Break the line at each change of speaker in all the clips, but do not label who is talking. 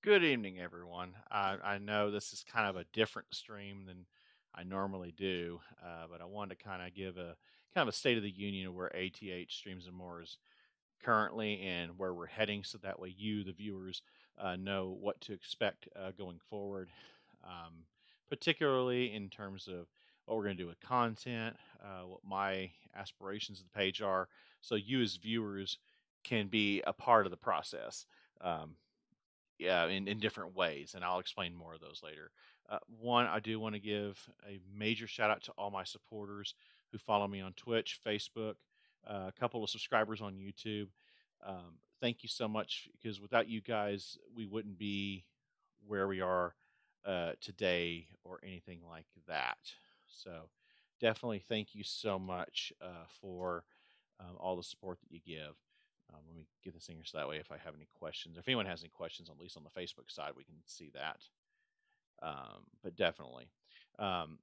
Good evening, everyone. I know this is kind of a different stream than I normally do, but I wanted to kind of give a kind of a state of the union of where ATH Streams and More is currently and where we're heading, so that way you, the viewers, know what to expect going forward, um, particularly in terms of what we're going to do with content, what my aspirations of the page are, so you as viewers can be a part of the process. Um, yeah, in different ways, and I'll explain more of those later. One, I do want to give a major shout out to all my supporters who follow me on Twitch, Facebook, a couple of subscribers on YouTube. Thank you so much because without you guys, we wouldn't be where we are today or anything like that. So, definitely thank you so much for all the support that you give. Let me get this in here so that way if I have any questions, if anyone has any questions, at least on the Facebook side, we can see that. But definitely. Um,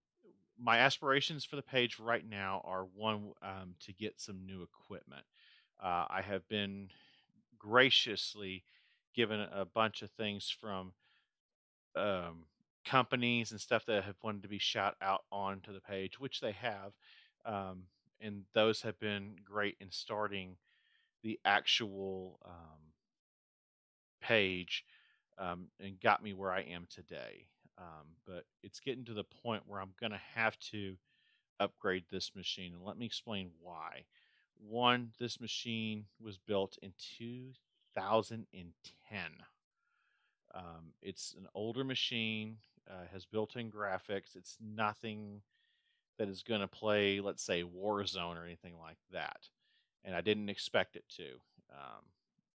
my aspirations for the page right now are one, to get some new equipment. I have been graciously given a bunch of things from um, companies and stuff that have wanted to be shout out onto the page, which they have. Um, and those have been great in starting the actual page, and got me where I am today. But it's getting to the point where I'm going to have to upgrade this machine. And let me explain why. One, this machine was built in 2010. It's an older machine, has built in graphics. It's nothing that is going to play, let's say, Warzone or anything like that. And I didn't expect it to.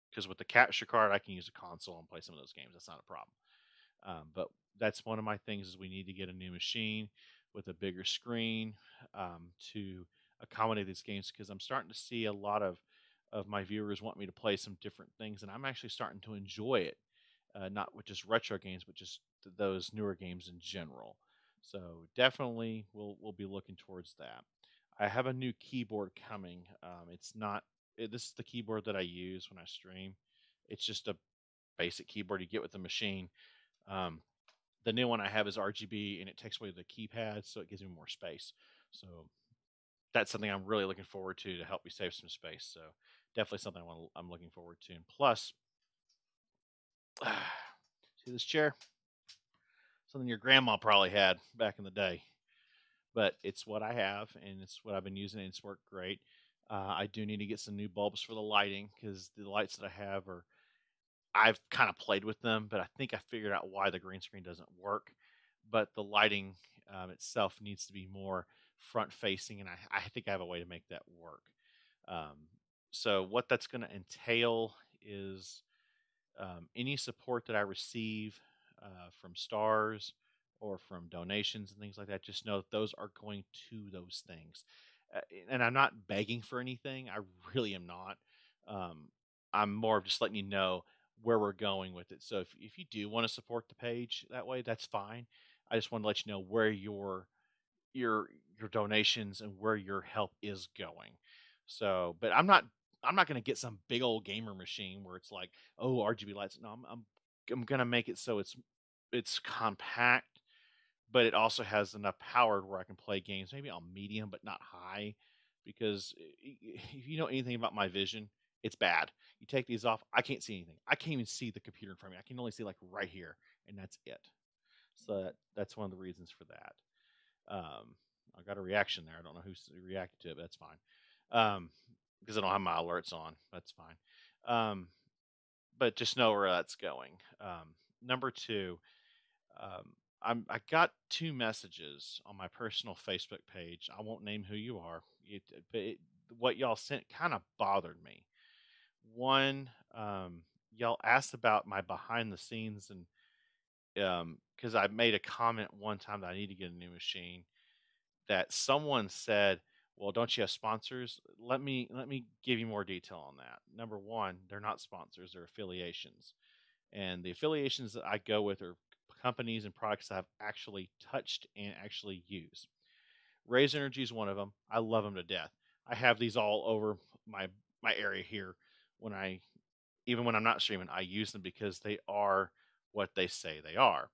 Because with the capture card, I can use a console and play some of those games. That's not a problem. But that's one of my things is we need to get a new machine with a bigger screen, to accommodate these games because I'm starting to see a lot of my viewers want me to play some different things, and I'm actually starting to enjoy it. Not with just retro games, but just those newer games in general. So definitely, we'll be looking towards that. I have a new keyboard coming. It's not. This is the keyboard that I use when I stream. It's just a basic keyboard you get with the machine. Um, the new one I have is RGB, and it takes away the keypad, so it gives me more space. So that's something I'm really looking forward to help me save some space. So definitely something I'm looking forward to. And plus, see this chair? Something your grandma probably had back in the day, but it's what I have, and it's what I've been using, and it's worked great. I do need to get some new bulbs for the lighting because the lights that I have are I've kind of played with them, but I think I figured out why the green screen doesn't work. But the lighting itself needs to be more front facing, and I think I have a way to make that work. Um, so, what that's going to entail is any support that I receive from stars or from donations and things like that, just know that those are going to those things. Uh, and I'm not begging for anything. I really am not. Um, I'm more of just letting you know where we're going with it. So if you do want to support the page that way, that's fine. I just want to let you know where your your donations and where your help is going. So, but I'm not going to get some big old gamer machine where it's like, oh, RGB lights. No, I'm going to make it so it's compact, but it also has enough power where I can play games maybe on medium but not high, because if you know anything about my vision, it's bad. You take these off, I can't see anything. I can't even see the computer in front of me. I can only see like right here, and that's it. So that's one of the reasons for that. I got a reaction there. I don't know who's reacted to it, but that's fine. Because I don't have my alerts on. That's fine. Um, but just know where that's going. Number two, um, I got two messages on my personal Facebook page. I won't name who you are, but what y'all sent kind of bothered me. One, y'all asked about my behind the scenes, and because I made a comment one time that I need to get a new machine, that someone said, "Well, don't you have sponsors?" Let me give you more detail on that. Number one, they're not sponsors; they're affiliations, and the affiliations that I go with are companies and products that I've actually touched and actually used. Raise Energy is one of them. I love them to death. I have these all over my my area here. When I even when I'm not streaming, I use them because they are what they say they are.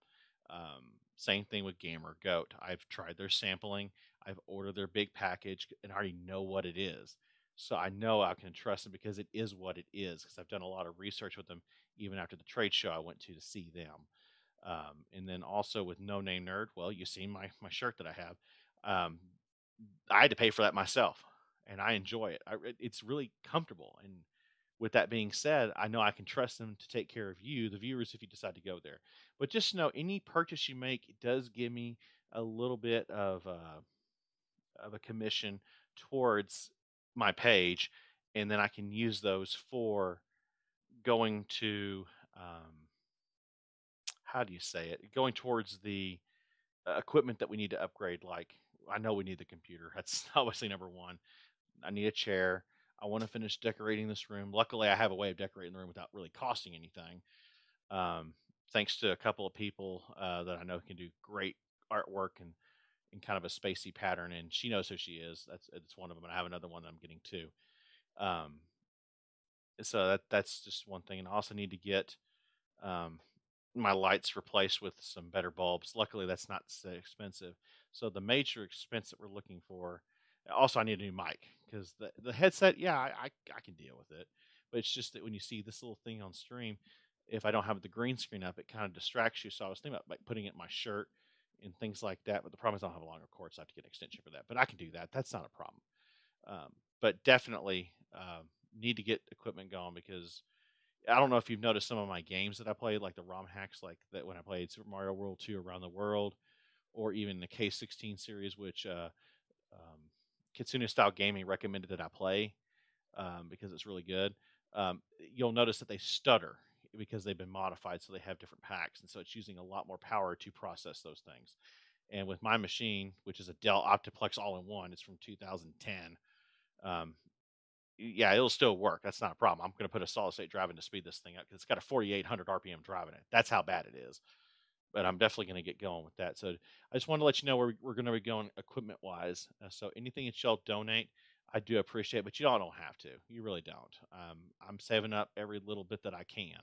Same thing with Gamer Goat. I've tried their sampling. I've ordered their big package and I already know what it is. So I know I can trust them because it is what it is. Because I've done a lot of research with them, even after the trade show I went to see them. And then also with No Name Nerd, well, you see my shirt that I have. Um, I had to pay for that myself, and I enjoy it. It's really comfortable. And with that being said, I know I can trust them to take care of you, the viewers, if you decide to go there. But just know any purchase you make, it does give me a little bit of a commission towards my page, and then I can use those for going to how do you say it? Going towards the equipment that we need to upgrade. Like I know we need the computer. That's obviously number one. I need a chair. I want to finish decorating this room. Luckily, I have a way of decorating the room without really costing anything. Um, Thanks to a couple of people that I know can do great artwork and in kind of a spacey pattern, and she knows who she is. That's one of them, and I have another one that I'm getting too. Um, so that's just one thing, and I also need to get um, my lights replaced with some better bulbs. Luckily, that's not so expensive. So the major expense that we're looking for. Also, I need a new mic because the headset, yeah, I can deal with it, but it's just that when you see this little thing on stream, if I don't have the green screen up, it kind of distracts you. So I was thinking about like putting it in my shirt and things like that. But the problem is I don't have a longer cord, so I have to get an extension for that. But I can do that. That's not a problem. But definitely need to get equipment going because I don't know if you've noticed some of my games that I played, like the ROM hacks, like that when I played Super Mario World 2 Around the World, or even the K16 series, which um, Kitsune Style Gaming recommended that I play because it's really good. You'll notice that they stutter because they've been modified, so they have different packs, and so it's using a lot more power to process those things. And with my machine, which is a Dell Optiplex all-in-one, it's from 2010. Um, yeah, it'll still work. That's not a problem. I'm going to put a solid state drive in to speed this thing up because it's got a 4,800 RPM drive in it. That's how bad it is. But I'm definitely going to get going with that. So I just wanted to let you know where we're going to be going equipment wise. So anything that y'all donate, I do appreciate, but y'all don't have to. You really don't. I'm saving up every little bit that I can.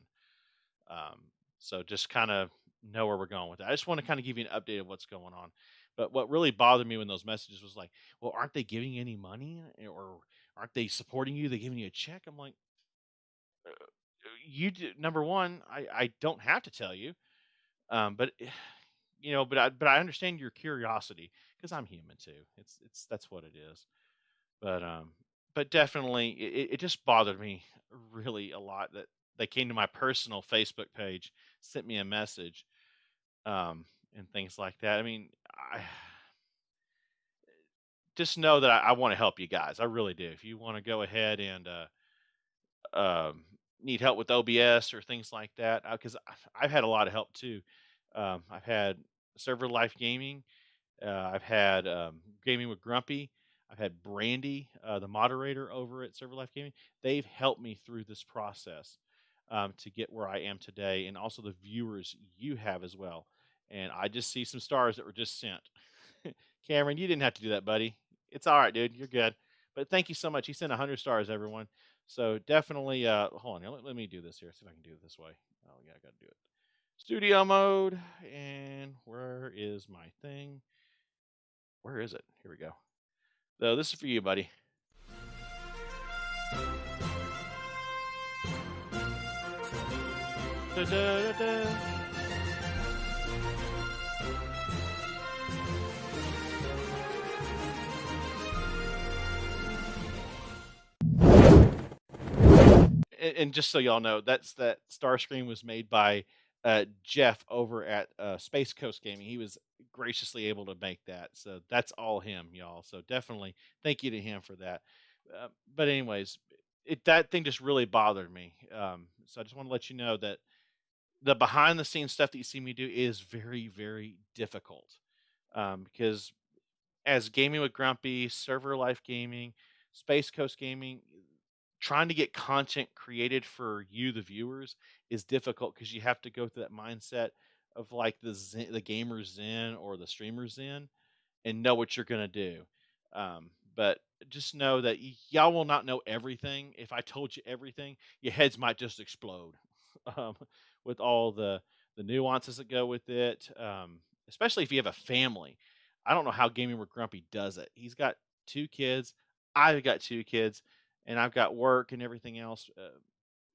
Um, so just kind of know where we're going with that. I just want to kind of give you an update of what's going on. But what really bothered me when those messages was like, well, aren't they giving you any money or aren't they supporting you? They giving you a check? I'm like, you do, number one, I don't have to tell you. But but I understand your curiosity because I'm human too. It's that's what it is. But um, but definitely it just bothered me really a lot that they came to my personal Facebook page, sent me a message, and things like that. I mean, I just know that I want to help you guys. I really do. If you want to go ahead and um, need help with OBS or things like that, because I've had a lot of help too. I've had Server Life Gaming. I've had Gaming with Grumpy. I've had Brandy, the moderator over at Server Life Gaming. They've helped me through this process to get where I am today, and also the viewers you have as well. And I just see some stars that were just sent. Cameron, you didn't have to do that, buddy. It's all right, dude. You're good. But thank you so much. He sent 100 stars, everyone. So definitely, hold on here. Let me do this here. See if I can do it this way. Oh, yeah, I got to do it. Studio mode. And where is my thing? Where is it? Here we go. So this is for you, buddy. Da, da, da, da. And just so y'all know, that star screen was made by Jeff over at Space Coast Gaming. He was graciously able to make that, so that's all him, y'all. So definitely thank you to him for that. But anyways, that thing just really bothered me. So I just want to let you know that the behind the scenes stuff that you see me do is very, very difficult because as Gaming with Grumpy, Server Life Gaming, Space Coast Gaming, trying to get content created for you, the viewers, is difficult because you have to go through that mindset of like the gamer zen or the streamer zen and know what you're gonna do. But just know that y'all will not know everything. If I told you everything, your heads might just explode um, with all the nuances that go with it, especially if you have a family. I don't know how Gaming with Grumpy does it. He's got 2 kids, I've got 2 kids, and I've got work and everything else.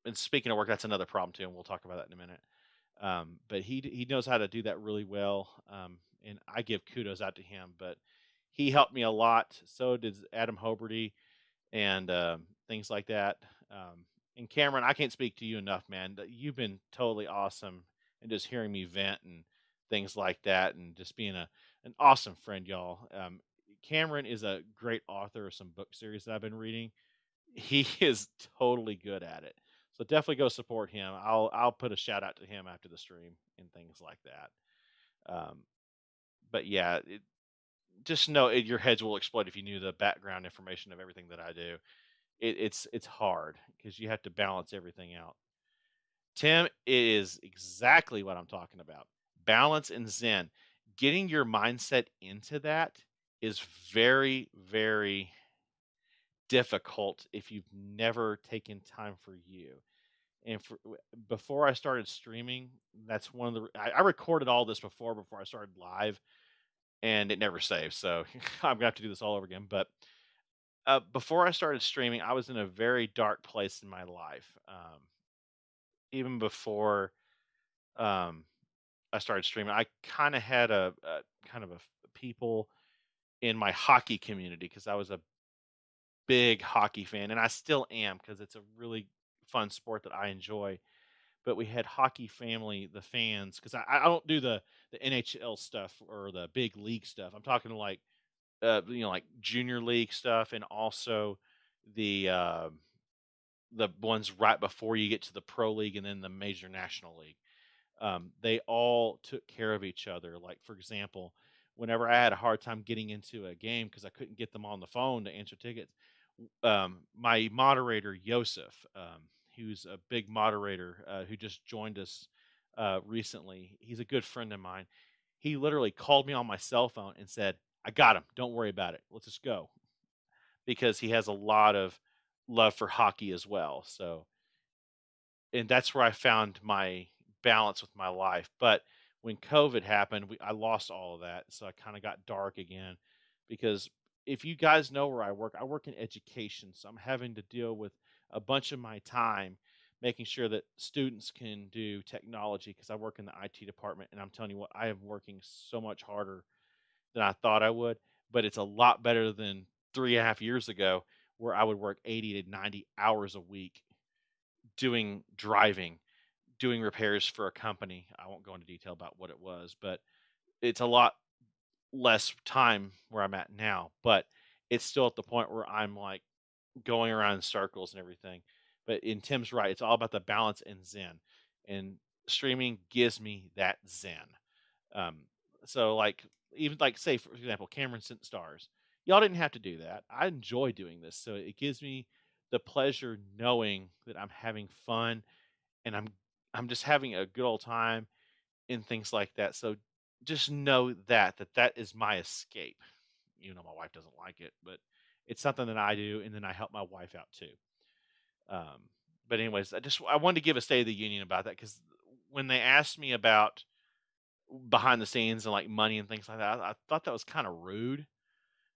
And speaking of work, that's another problem too, and we'll talk about that in a minute. But he knows how to do that really well, and I give kudos out to him. But he helped me a lot. So did Adam Hoberty and things like that. And Cameron, I can't speak to you enough, man. You've been totally awesome, and just hearing me vent and things like that, and just being an awesome friend, y'all. Cameron is a great author of some book series that I've been reading. He is totally good at it. So definitely go support him. I'll put a shout out to him after the stream and things like that. But yeah, just know your heads will explode if you knew the background information of everything that I do. It's hard because you have to balance everything out. Tim, it is exactly what I'm talking about. Balance and Zen. Getting your mindset into that is very, very difficult if you've never taken time for you. And before I started streaming, that's one of I recorded all this before I started live, and it never saved. So I'm gonna have to do this all over again. But before I started streaming, I was in a very dark place in my life. Even before um, I started streaming, I kind of had a kind of a people in my hockey community because I was a big hockey fan, and I still am because it's a really fun sport that I enjoy. But we had hockey family, the fans, because I don't do the NHL stuff or the big league stuff. I'm talking like like junior league stuff, and also the the ones right before you get to the pro league and then the major national league. They all took care of each other. Like, for example, whenever I had a hard time getting into a game because I couldn't get them on the phone to answer tickets, my moderator, Yosef, who's a big moderator who just joined us recently, he's a good friend of mine. He literally called me on my cell phone and said, I got him. Don't worry about it. Let's just go. Because he has a lot of love for hockey as well. So, and that's where I found my balance with my life. But when COVID happened, I lost all of that, so I kind of got dark again. Because if you guys know where I work in education, so I'm having to deal with a bunch of my time making sure that students can do technology because I work in the IT department, and I'm telling you what, I am working so much harder than I thought I would. But it's a lot better than 3.5 years ago, where I would work 80 to 90 hours a week doing driving, doing repairs for a company. I won't go into detail about what it was, but it's a lot less time where I'm at now. But it's still at the point where I'm like going around in circles and everything. But in Tim's right, it's all about the balance and zen. And streaming gives me that zen. Um, so like even like say for example, Cameron sent stars. Y'all didn't have to do that. I enjoy doing this, so it gives me the pleasure knowing that I'm having fun and I'm just having a good old time and things like that. So just know that is my escape. You know, my wife doesn't like it, but it's something that I do, and then I help my wife out too. Um, but anyways, I wanted to give a State of the Union about that because when they asked me about behind the scenes and like money and things like that, I thought that was kind of rude.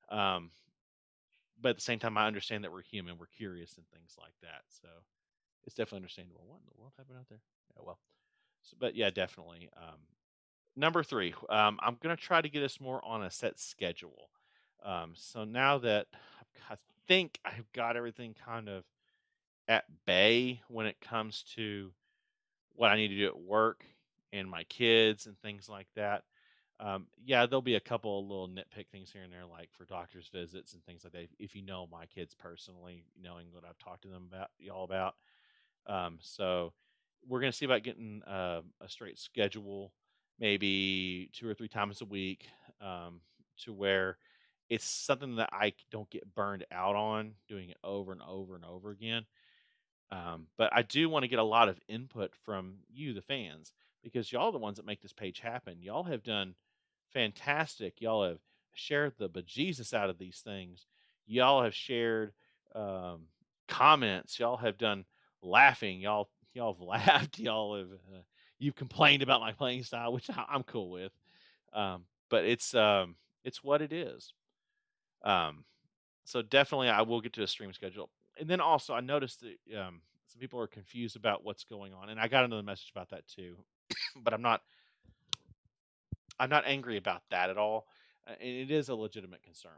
Um, but at the same time, I understand that we're human, we're curious and things like that. So it's definitely understandable. What in the world happened out there? Yeah, well, so, but yeah, definitely. Number three, I'm gonna try to get us more on a set schedule. So now that I think I've got everything kind of at bay when it comes to what I need to do at work and my kids and things like that. Yeah, there'll be a couple of little nitpick things here and there, like for doctor's visits and things like that. If you know my kids personally, knowing what I've talked to them about, y'all about. So we're gonna see about getting a straight schedule, maybe 2 or 3 times a week, to where it's something that I don't get burned out on doing it over and over and over again. But I do want to get a lot of input from you, the fans, because y'all are the ones that make this page happen. Y'all have done fantastic. Y'all have shared the bejesus out of these things. Y'all have shared um, comments. Y'all have done laughing. Y'all have laughed. Y'all have you've complained about my playing style, which I'm cool with. But it's what it is. Um, so definitely, I will get to a stream schedule. And then also, I noticed that some people are confused about what's going on, and I got another message about that too. But I'm not angry about that at all. And it is a legitimate concern.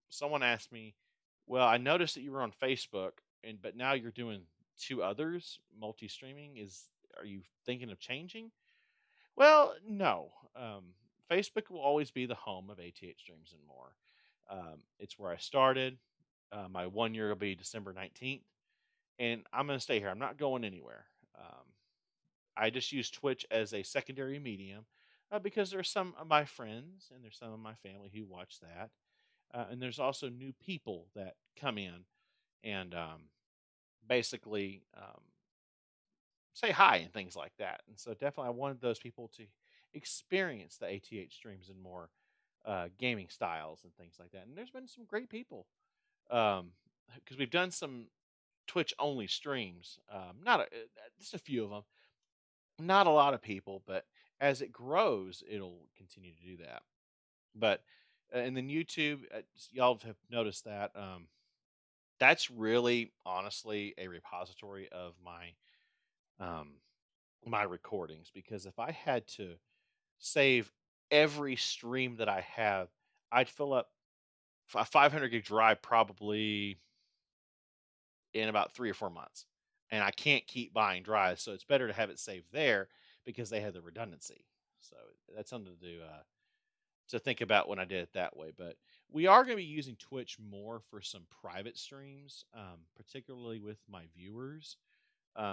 Someone asked me, "Well, I noticed that you were on Facebook, and but now you're doing two others, multi-streaming. Are you thinking of changing?" Well, no. Facebook will always be the home of ATH streams and more. It's where I started. My 1 year will be December 19th, and I'm going to stay here. I'm not going anywhere. I just use Twitch as a secondary medium because there's some of my friends and there's some of my family who watch that. And there's also new people that come in and basically say hi and things like that. And so definitely I wanted those people to experience the ATH streams and more gaming styles and things like that. And there's been some great people because we've done some Twitch only streams. Not just a few of them, not a lot of people, but as it grows, it'll continue to do that. But and then YouTube, y'all have noticed that that's really honestly a repository of um, my recordings because if I had to save every stream that I have, I'd fill up a 500 gig drive probably in about 3 or 4 months. And I can't keep buying drives, so it's better to have it saved there because they have the redundancy. So that's something to think about when I did it that way. But we are going to be using Twitch more for some private streams, particularly with my viewers,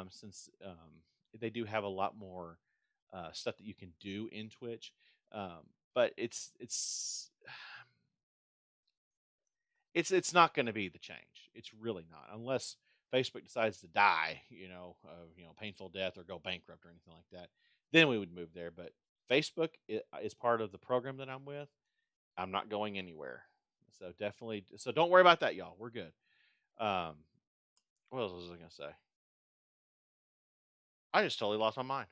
since they do have a lot more stuff that you can do in Twitch. But it's not going to be the change. It's really not, unless Facebook decides to die, painful death or go bankrupt or anything like that. Then we would move there. But Facebook is part of the program that I'm with. I'm not going anywhere. So definitely. So don't worry about that, y'all. We're good. Um, what else was I gonna say? I just totally lost my mind.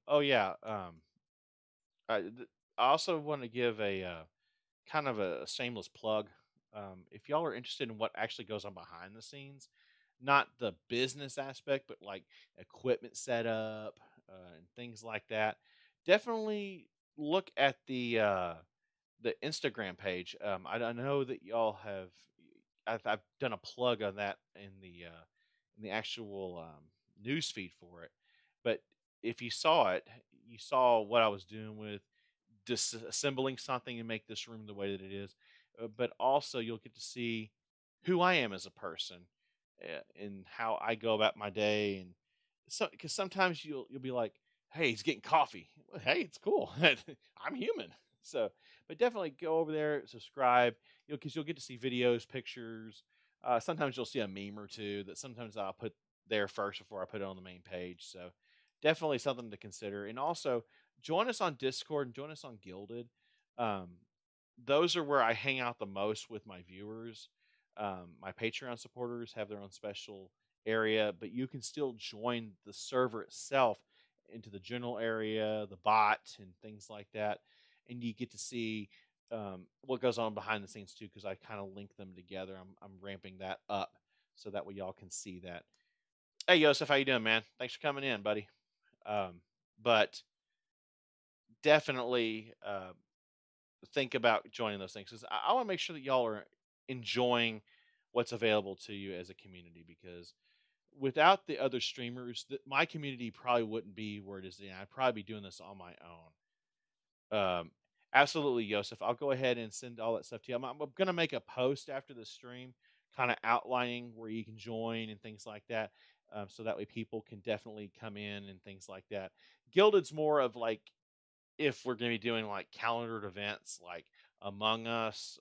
Oh yeah. I, I also want to give a kind of a shameless plug. If y'all are interested in what actually goes on behind the scenes, not the business aspect, but like equipment setup and things like that, definitely look at the Instagram page. I know that y'all have. I've done a plug on that in the actual news feed for it. But if you saw it, you saw what I was doing with disassembling something and make this room the way that it is. But also, you'll get to see who I am as a person and how I go about my day. And so, because sometimes you'll be like, "Hey, he's getting coffee." Well, hey, it's cool. I'm human. So, but definitely go over there, subscribe. Because you'll get to see videos, pictures. Sometimes you'll see a meme or two that sometimes I'll put there first before I put it on the main page. So, definitely something to consider. And also, join us on Discord and join us on Gilded. Um, those are where I hang out the most with my viewers. My Patreon supporters have their own special area, but you can still join the server itself into the general area, the bot, and things like that. And you get to see what goes on behind the scenes too, because I kind of link them together. I'm ramping that up so that way y'all can see that. Hey, Yosef, how you doing, man? Thanks for coming in, buddy. But definitely think about joining those things because I want to make sure that y'all are enjoying what's available to you as a community because without the other streamers, my community probably wouldn't be where it is. I'd probably be doing this on my own. Absolutely, Yosef. I'll go ahead and send all that stuff to you. I'm going to make a post after the stream, kind of outlining where you can join and things like that. So that way people can definitely come in and things like that. Gilded's more of like if we're going to be doing like calendared events like Among Us,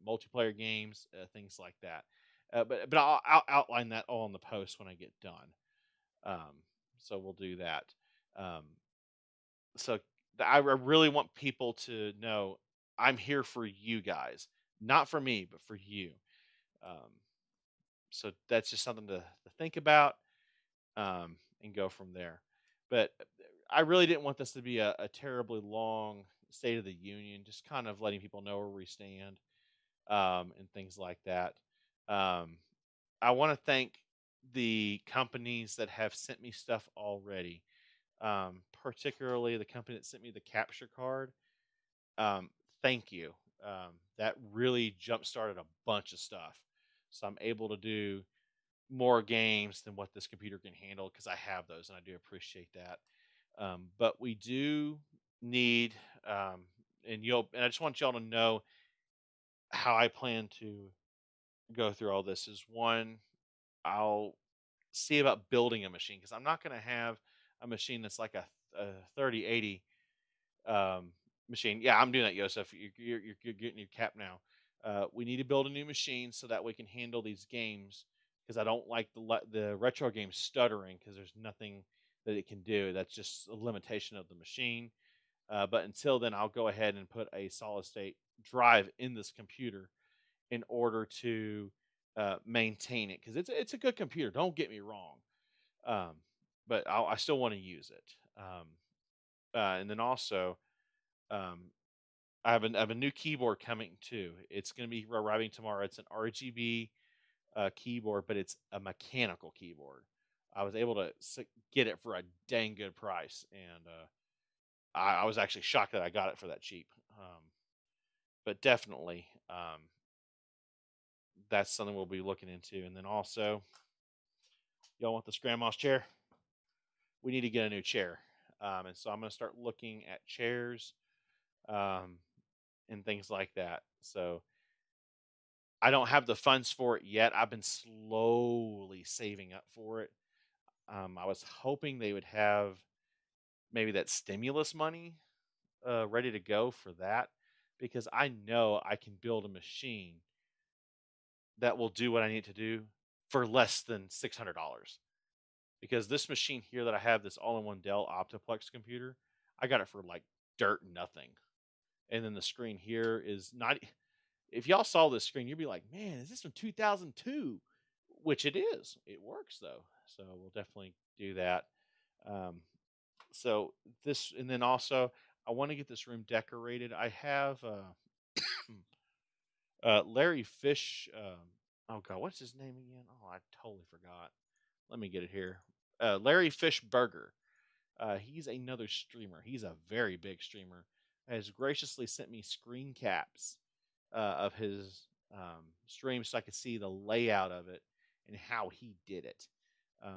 multiplayer games, things like that. But I'll outline that all in the post when I get done. Um, so we'll do that. Um, so I really want people to know I'm here for you guys, not for me, but for you. Um, so that's just something to think about. and go from there. But I really didn't want this to be a terribly long State of the Union, just kind of letting people know where we stand, and things like that. Um, I want to thank the companies that have sent me stuff already, particularly the company that sent me the capture card. Um, Thank you. That really jump started a bunch of stuff. So I'm able to do more games than what this computer can handle because I have those and I do appreciate that. But we do need, and I just want y'all to know how I plan to go through all this is one, I'll see about building a machine because I'm not going to have a machine that's like a 3080 machine. Yeah, I'm doing that, Yosef. You're getting your cap now. We need to build a new machine so that we can handle these games because I don't like the retro games stuttering because there's nothing that it can do. That's just a limitation of the machine. But until then, I'll go ahead and put a solid state drive in this computer in order to maintain it because it's a good computer. Don't get me wrong, um, but I still want to use it. And then also, um, I have a new keyboard coming too. It's going to be arriving tomorrow. It's an RGB keyboard, but it's a mechanical keyboard. I was able to get it for a dang good price, and I was actually shocked that I got it for that cheap. But definitely, that's something we'll be looking into. And then also, y'all want this grandma's chair? We need to get a new chair. And so I'm going to start looking at chairs, um, and things like that. So I don't have the funds for it yet. I've been slowly saving up for it. I was hoping they would have maybe that stimulus money ready to go for that because I know I can build a machine that will do what I need to do for less than $600. Because this machine here that I have, this all-in-one Dell Optiplex computer, I got it for like dirt nothing. And then the screen here is not. If y'all saw this screen, you'd be like, "Man, is this from 2002?" Which it is. It works though, so we'll definitely do that. Um, so this, and then also, I want to get this room decorated. I have Larry Fish. Oh God, what's his name again? Oh, I totally forgot. Let me get it here. Larry Fish Burger. He's another streamer. He's a very big streamer. Has graciously sent me screen caps of his stream so I could see the layout of it and how he did it.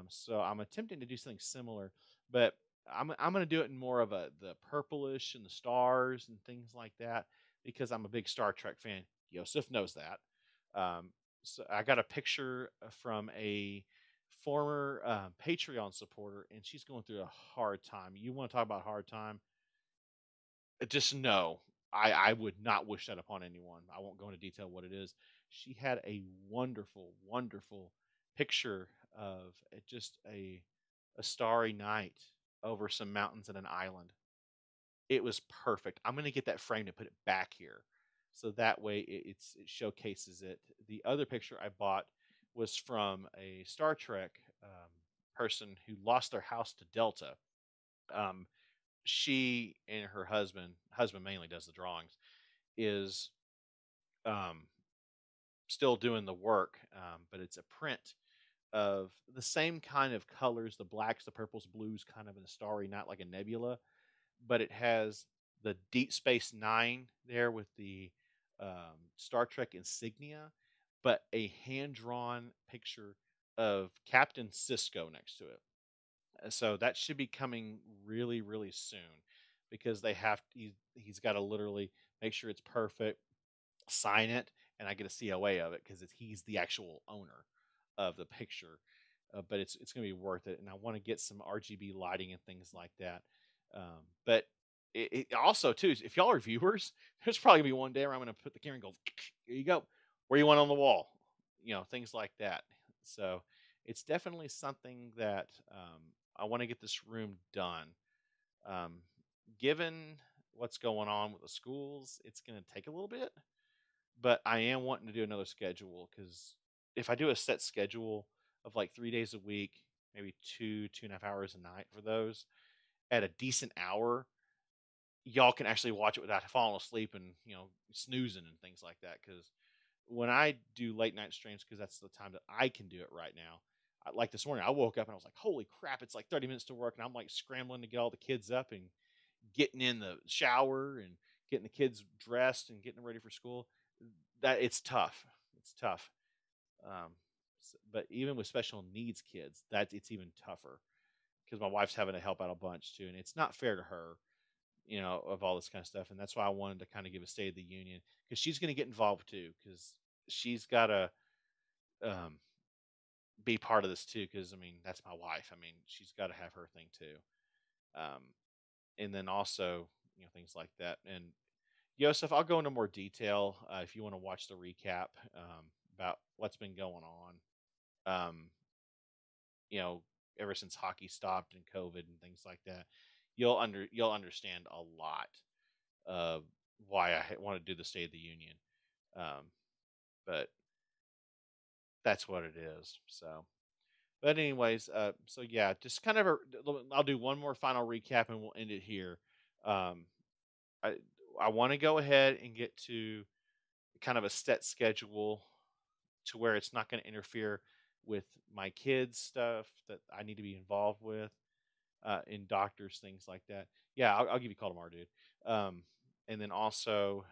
So I'm attempting to do something similar, but I'm going to do it in more of the purplish and the stars and things like that because I'm a big Star Trek fan. Yosef knows that. So I got a picture from a former Patreon supporter, and she's going through a hard time. You want to talk about hard time? Just know I would not wish that upon anyone. I won't go into detail what it is. She had a wonderful, wonderful picture of just a starry night over some mountains and an island. It was perfect. I'm gonna get that framed and put it back here, so that way it showcases it. The other picture I bought was from a Star Trek person who lost their house to Delta. Um, she and her husband mainly does the drawings, is um, still doing the work, but it's a print of the same kind of colors, the blacks, the purples, blues, kind of in a starry night like a nebula, but it has the Deep Space Nine there with the Star Trek insignia, but a hand drawn picture of Captain Cisco next to it. So that should be coming really, really soon because he's got to literally make sure it's perfect, sign it, and I get a COA of it because he's the actual owner of the picture. But it's going to be worth it, and I want to get some RGB lighting and things like that. But it also too, if y'all are viewers, there's probably gonna be one day where I'm going to put the camera and go, here you go, where you want on the wall, things like that. So it's definitely something that I want to get this room done. Um, Given what's going on with the schools, it's going to take a little bit, but I am wanting to do another schedule because if I do a set schedule of like 3 days a week, maybe 2.5 hours a night for those at a decent hour, y'all can actually watch it without falling asleep and snoozing and things like that. Because when I do late night streams, because that's the time that I can do it right now. Like this morning, I woke up and I was like, "Holy crap! It's like 30 minutes to work," and I'm like scrambling to get all the kids up and getting in the shower and getting the kids dressed and getting them ready for school. That it's tough. It's tough. Um, but even with special needs kids, that it's even tougher because my wife's having to help out a bunch too, and it's not fair to her, of all this kind of stuff. And that's why I wanted to kind of give a State of the Union because she's going to get involved too because she's got to um, be part of this too. Because I mean, that's my wife. I mean, she's got to have her thing too. Um, and then also, things like that. And Yosef, I'll go into more detail if you want to watch the recap about what's been going on. You know, ever since hockey stopped and COVID and things like that, you'll understand a lot of why I want to do the State of the Union. Um, but that's what it is. So, but anyways, so yeah, just kind of I'll do one more final recap and we'll end it here. Um, I I want to go ahead and get to kind of a set schedule to where it's not going to interfere with my kids stuff that I need to be involved with, in doctors, things like that. Yeah, I'll give you a call tomorrow, dude. And then also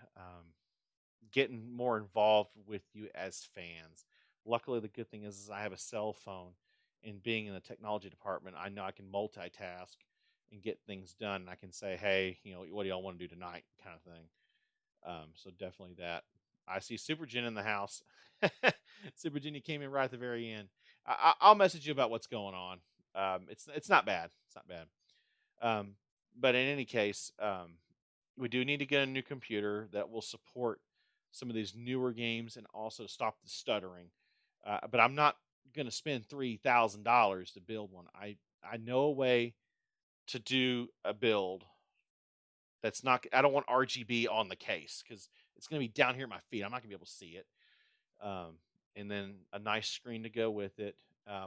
getting more involved with you as fans. Luckily, the good thing is I have a cell phone, and being in the technology department, I know I can multitask and get things done. I can say, hey, what do y'all want to do tonight, kind of thing. So definitely that. I see Super Jen in the house. Super Jen, you came in right at the very end. I'll message you about what's going on. It's not bad. It's not bad. Um, but in any case, we do need to get a new computer that will support some of these newer games and also stop the stuttering. But I'm not going to spend $3,000 to build one. I know a way to do a build that's not. I don't want RGB on the case because it's going to be down here at my feet. I'm not going to be able to see it. Um, and then a nice screen to go with it,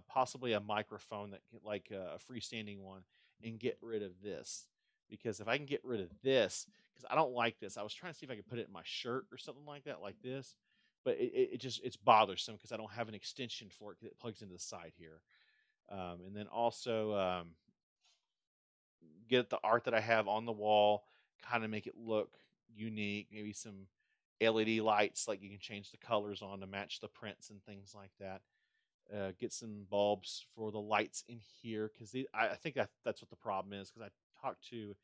possibly a microphone that like a freestanding one, and get rid of this because if I can get rid of this, because I don't like this. I was trying to see if I could put it in my shirt or something like that, like this, but it's bothersome because I don't have an extension for it because it plugs into the side here. And then also get the art that I have on the wall, kind of make it look unique. Maybe some LED lights, like you can change the colors on to match the prints and things like that. Get some bulbs for the lights in here because I think that's what the problem is. Because I talked to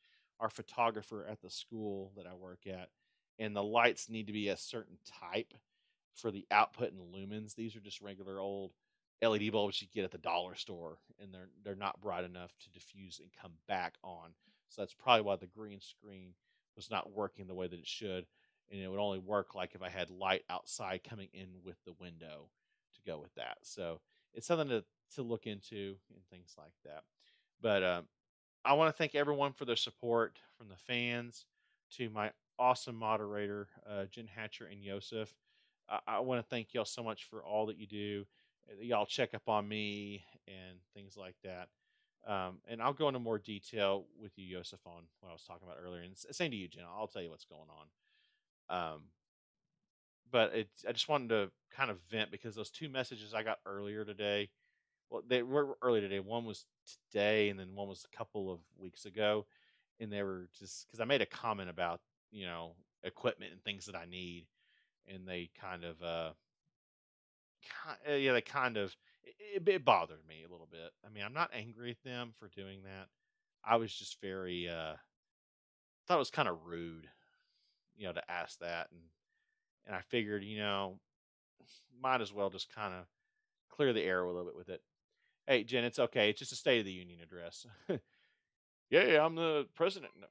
our photographer at the school that I work at, and the lights need to be a certain type for the output and lumens. These are just regular old LED bulbs you get at the dollar store, and they're not bright enough to diffuse and come back on. So that's probably why the green screen was not working the way that it should, and it would only work like if I had light outside coming in with the window to go with that. So it's something to look into and things like that. But I want to thank everyone for their support, from the fans to my awesome moderator, Jen Hatcher and Yosef. I want to thank y'all so much for all that you do. Y'all check up on me and things like that. And I'll go into more detail with you, Yosef, on what I was talking about earlier. And same to you, Jen. I'll tell you what's going on. But I just wanted to kind of vent because those two messages I got earlier today, well, they were early today. One was today, and then one was a couple of weeks ago, and they were just because I made a comment about equipment and things that I need, and they kind of yeah, they kind of it bothered me a little bit. I mean, I'm not angry at them for doing that. I was just very thought it was kind of rude, to ask that, and I figured, might as well just kind of clear the air a little bit with it. Hey, Jen, it's okay. It's just a State of the Union address. Yeah, I'm the president. No.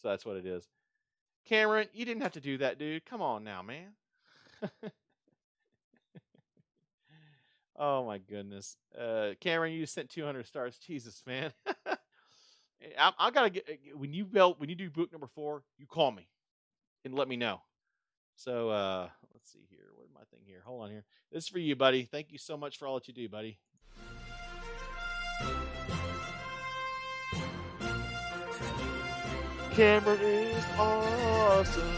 So that's what it is. Cameron, you didn't have to do that, dude. Come on now, man. Oh my goodness, Cameron, you sent 200 stars. Jesus, man. I gotta get when you do book number 4, you call me and let me know. So let's see here. Where's my thing here? Hold on here. This is for you, buddy. Thank you so much for all that you do, buddy. Cameron is awesome.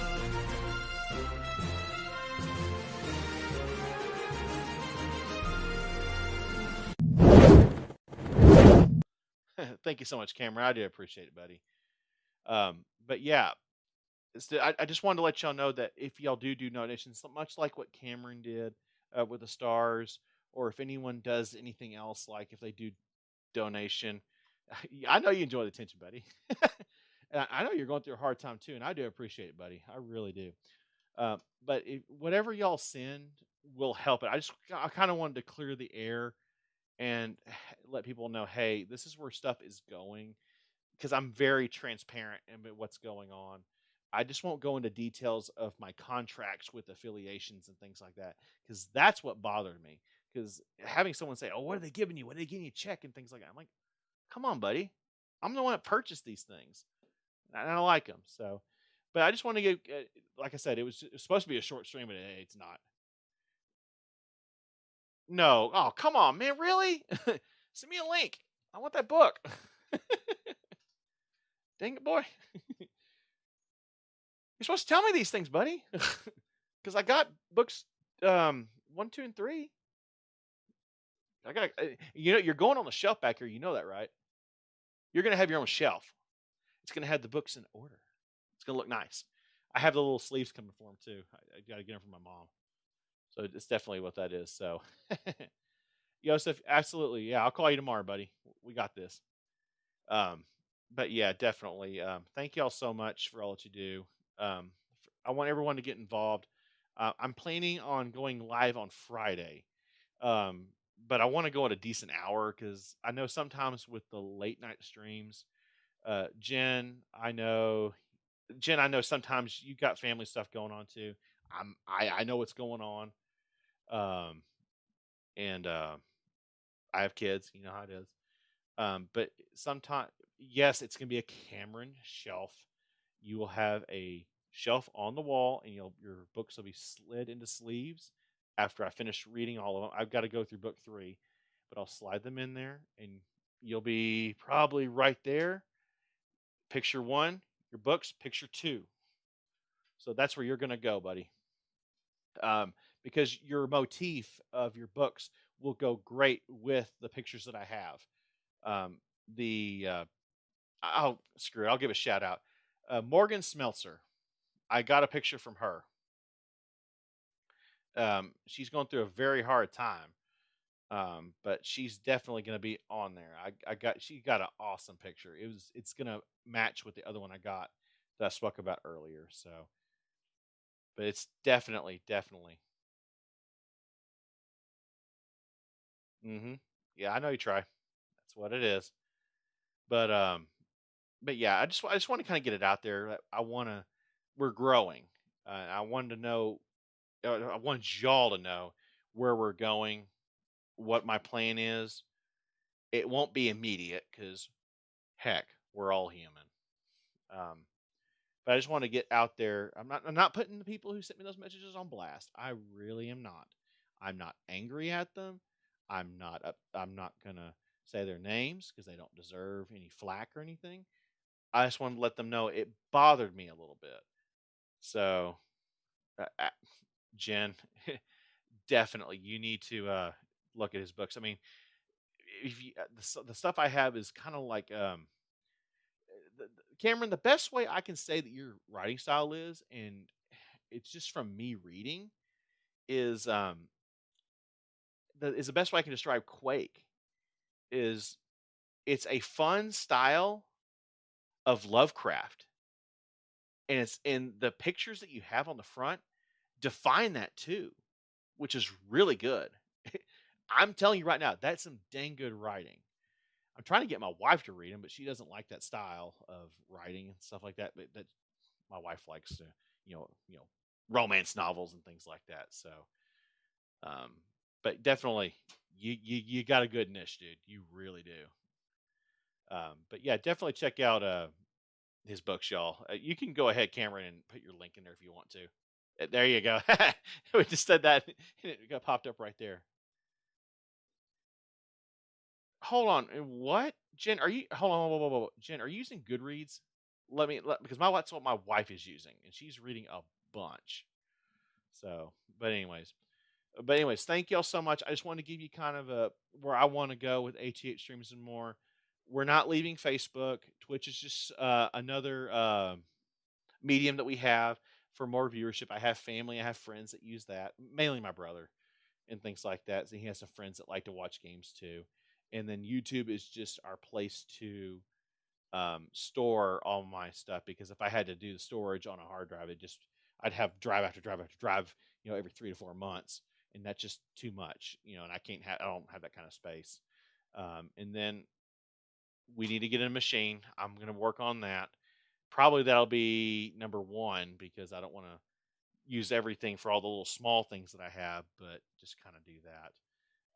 Thank you so much, Cameron. I do appreciate it, buddy. But yeah, I just wanted to let y'all know that if y'all do donations, much like what Cameron did with the stars, or if anyone does anything else, like if they do donation, I know you enjoy the attention, buddy. And I know you're going through a hard time too, and I do appreciate it, buddy. I really do. But whatever y'all send will help it. I kind of wanted to clear the air and let people know, hey, this is where stuff is going, because I'm very transparent in what's going on. I just won't go into details of my contracts with affiliations and things like that, because that's what bothered me. Because having someone say, "Oh, what are they giving you? What are they giving you a check?" and things like that, I'm like, "Come on, buddy, I'm the one that purchased these things, and I like them." So, but I just want to get, like I said, it was supposed to be a short stream, but hey, it's not. No, oh come on, man, really? Send me a link. I want that book. Dang it, boy. You're supposed to tell me these things, buddy. Because I got books 1, 2, and 3. I got you're going on the shelf back here. You know that, right? You're gonna have your own shelf. It's gonna have the books in order. It's gonna look nice. I have the little sleeves coming for them too. I got to get them from my mom. So it's definitely what that is. So, Yosef, absolutely, yeah. I'll call you tomorrow, buddy. We got this. Um, but yeah, definitely. Thank y'all so much for all that you do. I want everyone to get involved. I'm planning on going live on Friday, um, but I want to go at a decent hour, because I know sometimes with the late night streams, Jen, I know sometimes you got family stuff going on too. I know what's going on, um, and I have kids. You know how it is. But sometimes, yes, it's gonna be a Cameron shelf. You will have a shelf on the wall, and your books will be slid into sleeves. After I finish reading all of them, I've got to go through book 3, but I'll slide them in there, and you'll be probably right there. Picture 1, your books. Picture 2. So that's where you're gonna go, buddy. Because your motif of your books will go great with the pictures that I have. The Oh, screw it. I'll give a shout out. Morgan Smeltzer. I got a picture from her. She's going through a very hard time, but she's definitely going to be on there. She got an awesome picture. It's going to match with the other one I got that I spoke about earlier. So, but it's definitely. Mm-hmm. Yeah, I know you try. That's what it is. But yeah, I just want to kind of get it out there. We're growing. I wanted to know. I wanted y'all to know where we're going, what my plan is. It won't be immediate, because heck, we're all human. Um, but I just want to get out there. I'm not putting the people who sent me those messages on blast. I really am not. I'm not angry at them. I'm not gonna say their names, because they don't deserve any flack or anything. I just wanted to let them know it bothered me a little bit. So, Jen, definitely you need to look at his books. I mean, if you, the stuff I have is kind of like Cameron. The best way I can say that your writing style is, and it's just from me reading, is the best way I can describe Quake is it's a fun style of Lovecraft, and it's in the pictures that you have on the front define that too, which is really good. I'm telling you right now, that's some dang good writing. I'm trying to get my wife to read them, but she doesn't like that style of writing and stuff like that. But that my wife likes to, romance novels and things like that. So, um, but definitely, you got a good niche, dude. You really do. But yeah, definitely check out his books, y'all. You can go ahead, Cameron, and put your link in there if you want to. There you go. We just said that, and it got popped up right there. Hold on. What? Jen, are you hold on, whoa, whoa, whoa, Jen, are you using Goodreads? because that's what my wife is using, and she's reading a bunch. So, but anyways, thank y'all so much. I just wanted to give you kind of a where I want to go with ATH streams and more. We're not leaving Facebook. Twitch is just another medium that we have for more viewership. I have family, I have friends that use that, mainly my brother and things like that. So he has some friends that like to watch games too. And then YouTube is just our place to store all my stuff, because if I had to do the storage on a hard drive, I'd have drive after drive after drive, every 3 to 4 months, and that's just too much, and I don't have that kind of space. And then we need to get a machine. I'm going to work on that. Probably that'll be number one, because I don't want to use everything for all the little small things that I have, but just kind of do that.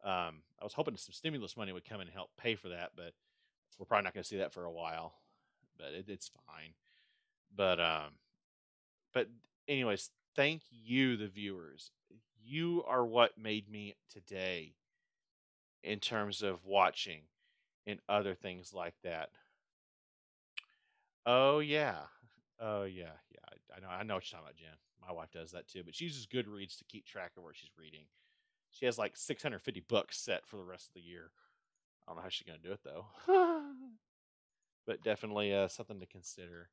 I was hoping some stimulus money would come and help pay for that, but we're probably not going to see that for a while. But it's fine. But anyways, thank you, the viewers. You are what made me today in terms of watching and other things like that. Oh yeah. Oh yeah, yeah. I know what you're talking about, Jen. My wife does that too, but she uses Goodreads to keep track of where she's reading. She has like 650 books set for the rest of the year. I don't know how she's gonna do it though, but definitely something to consider.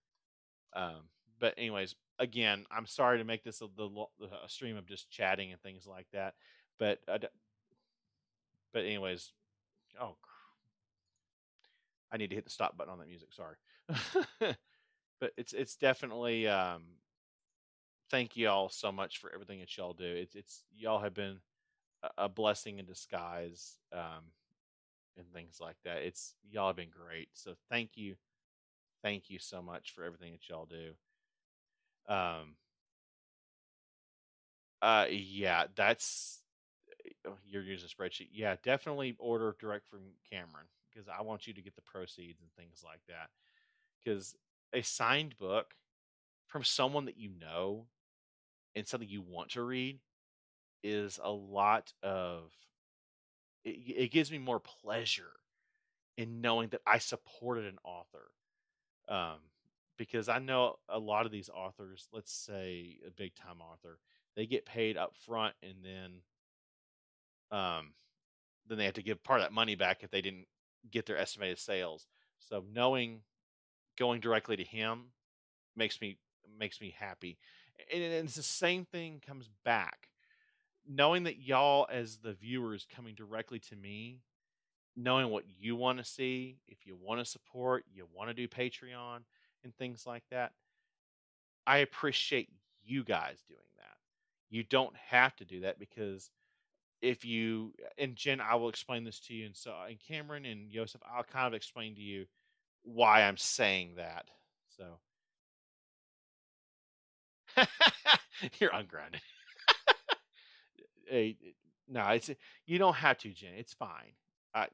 Um, but anyways, again, I'm sorry to make this a stream of just chatting and things like that. But but anyways, oh, I need to hit the stop button on that music. Sorry, but it's definitely thank you all so much for everything that y'all do. It's y'all have been a blessing in disguise, and things like that. It's y'all have been great. So thank you so much for everything that y'all do. Um, yeah, that's you're using a spreadsheet. Yeah, definitely order direct from Cameron, because I want you to get the proceeds and things like that. Because a signed book from someone that you know and something you want to read is a lot of it gives me more pleasure in knowing that I supported an author. Um, because I know a lot of these authors, let's say a big time author, they get paid up front, and um, then they have to give part of that money back if they didn't get their estimated sales. So knowing going directly to him makes me happy. And it's the same thing comes back. Knowing that y'all as the viewers coming directly to me, knowing what you want to see, if you want to support, you want to do Patreon and things like that, I appreciate you guys doing that. You don't have to do that, because if you and Jen, I will explain this to you, and Cameron and Joseph, I'll kind of explain to you why I'm saying that. So you're ungrounded. Hey, no, it's you don't have to, Jen. It's fine.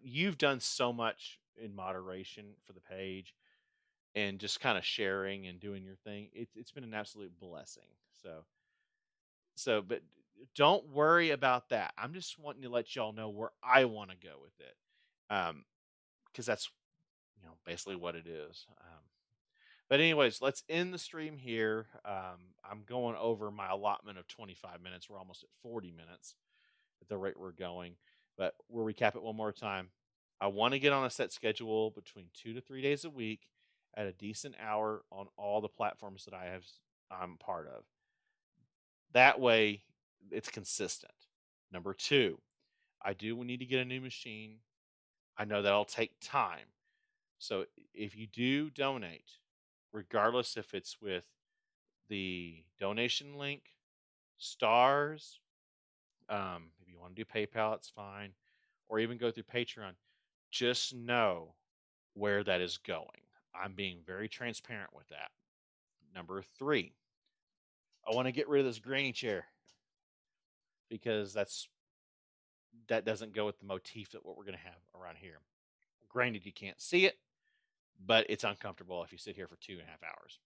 You've done so much in moderation for the page and just kind of sharing and doing your thing. It's been an absolute blessing. So, but don't worry about that. I'm just wanting to let y'all know where I want to go with it, because that's basically what it is. But anyways, let's end the stream here. I'm going over my allotment of 25 minutes. We're almost at 40 minutes at the rate we're going. But we'll recap it one more time. I want to get on a set schedule between 2 to 3 days a week at a decent hour on all the platforms that I'm part of. That way, it's consistent. Number two, I do need to get a new machine. I know that'll take time. So if you do donate, regardless if it's with the donation link, stars, if you want to do PayPal, it's fine, or even go through Patreon, just know where that is going. I'm being very transparent with that. Number three, I want to get rid of this granny chair, because that doesn't go with the motif that what we're going to have around here. Granted, you can't see it, but it's uncomfortable if you sit here for 2.5 hours.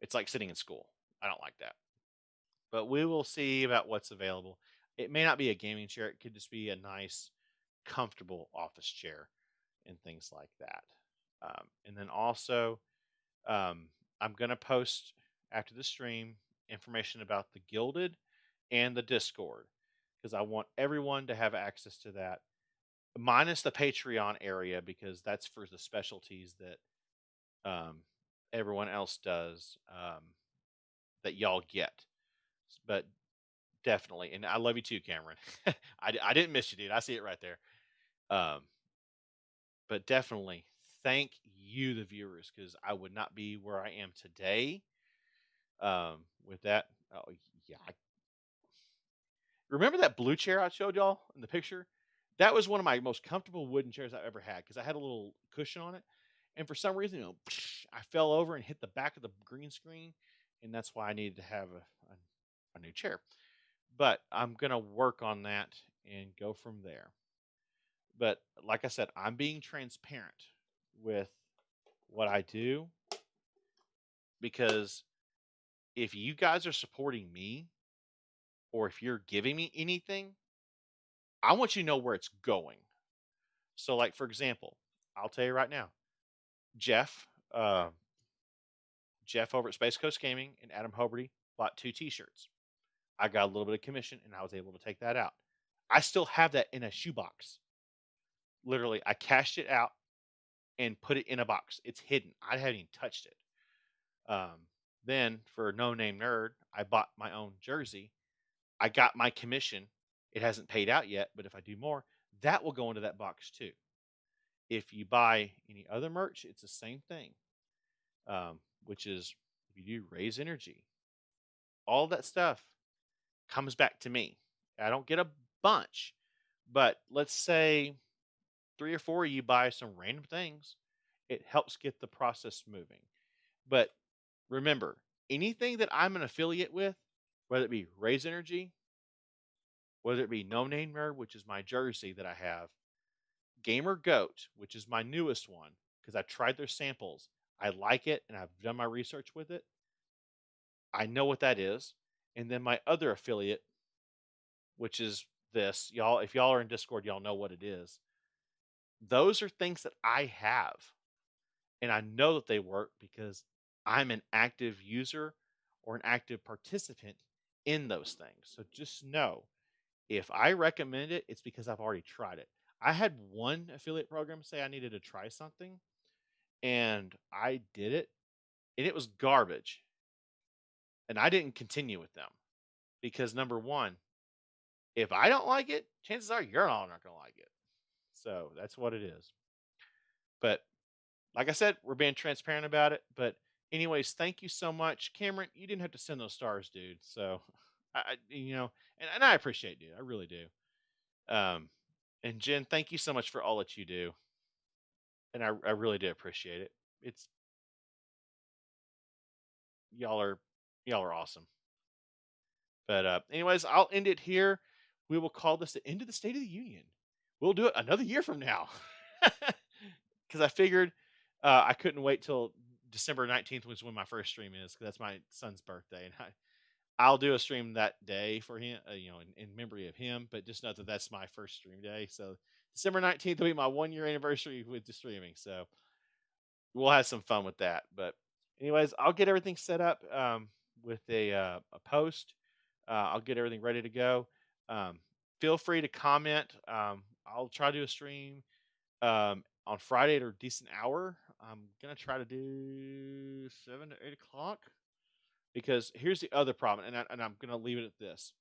It's like sitting in school. I don't like that. But we will see about what's available. It may not be a gaming chair. It could just be a nice, comfortable office chair and things like that. And then also, I'm gonna post after the stream information about the Gilded and the Discord because I want everyone to have access to that, minus the Patreon area because that's for the specialties that everyone else does, that y'all get. But definitely, and I love you too, Cameron. I didn't miss you, dude. I see it right there. Um, but definitely thank you, the viewers, because I would not be where I am today. With that, oh yeah, remember that blue chair I showed y'all in the picture? That was one of my most comfortable wooden chairs I've ever had because I had a little cushion on it, and for some reason, I fell over and hit the back of the green screen, and that's why I needed to have a new chair. But I'm gonna work on that and go from there. But like I said, I'm being transparent with what I do because if you guys are supporting me or if you're giving me anything, I want you to know where it's going. So, like for example, I'll tell you right now, Jeff, uh, Jeff over at Space Coast Gaming and Adam Hoberty bought 2 T-shirts. I got a little bit of commission and I was able to take that out. I still have that in a shoebox. Literally, I cashed it out and put it in a box. It's hidden. I haven't even touched it. Then for No Name Nerd, I bought my own jersey. I got my commission. It hasn't paid out yet, but if I do more, that will go into that box too. If you buy any other merch, it's the same thing, which is if you do raise energy, all that stuff comes back to me. I don't get a bunch, but let's say 3 or 4 of you buy some random things. It helps get the process moving. But remember, anything that I'm an affiliate with, whether it be Raise Energy, whether it be No Name Nerd, which is my jersey that I have, Gamer Goat, which is my newest one, because I tried their samples. I like it and I've done my research with it. I know what that is. And then my other affiliate, which is this, y'all, if y'all are in Discord, y'all know what it is. Those are things that I have. And I know that they work because I'm an active user or an active participant in those things. So just know if I recommend it, it's because I've already tried it. I had one affiliate program say I needed to try something and I did it and it was garbage. And I didn't continue with them because number one, if I don't like it, chances are you're all not going to like it. So that's what it is. But like I said, we're being transparent about it. But anyways, thank you so much, Cameron. You didn't have to send those stars, dude. So and I appreciate it, dude. I really do. Um, and Jen, thank you so much for all that you do, and I really do appreciate it. It's y'all are y'all are awesome. But anyways, I'll end it here. We will call this the end of the State of the Union. We'll do it another year from now because I figured I couldn't wait till December 19th, which is when my first stream is, because that's my son's birthday, and I'll do a stream that day for him, in memory of him. But just know that that's my first stream day. So December 19th will be my 1 year anniversary with the streaming. So we'll have some fun with that. But anyways, I'll get everything set up with a post. I'll get everything ready to go. Feel free to comment. I'll try to do a stream on Friday at a decent hour. I'm gonna try to do 7 to 8 o'clock. Because here's the other problem, and I'm going to leave it at this.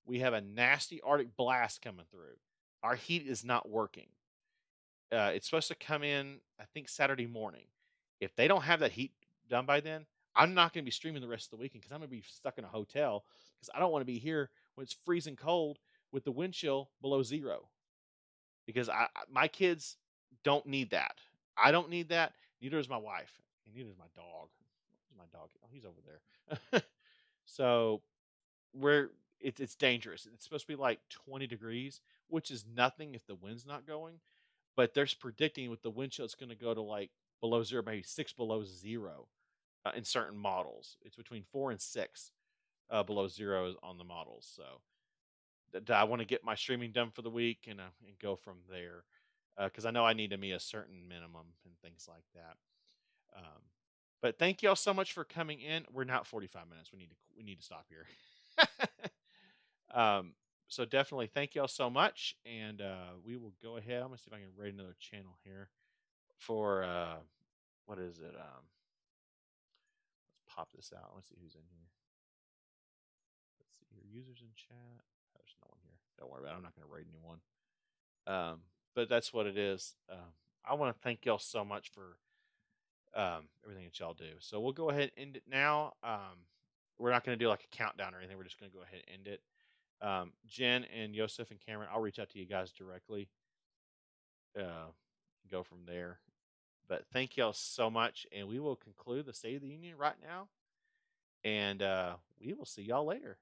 We have a nasty Arctic blast coming through. Our heat is not working. It's supposed to come in, I think, Saturday morning. If they don't have that heat done by then, I'm not going to be streaming the rest of the weekend because I'm going to be stuck in a hotel because I don't want to be here when it's freezing cold with the wind chill below zero. Because my kids don't need that. I don't need that. Neither does my wife, and neither does my dog. Where's my dog? Oh, he's over there. So it's dangerous. It's supposed to be like 20 degrees, which is nothing if the wind's not going. But they're predicting with the wind chill, it's going to go to like below zero, maybe 6 below zero in certain models. It's between 4 and 6 below zero on the models. So I want to get my streaming done for the week and go from there because I know I need to meet a certain minimum and things like that. Um, But thank y'all so much for coming in. We're not 45 minutes. We need to stop here. um, so definitely thank y'all so much, and we will go ahead. I'm gonna see if I can rate another channel here for what is it? Let's pop this out. Let's see who's in here. Let's see here. Users in chat. There's no one here. Don't worry about it. I'm not gonna rate anyone. But that's what it is. I want to thank y'all so much for everything that y'all do. So we'll go ahead and end it now. We're not going to do like a countdown or anything. We're just going to go ahead and end it. Jen and Yosef and Cameron, I'll reach out to you guys directly. Go from there. But thank y'all so much, and we will conclude the State of the Union right now. And we will see y'all later.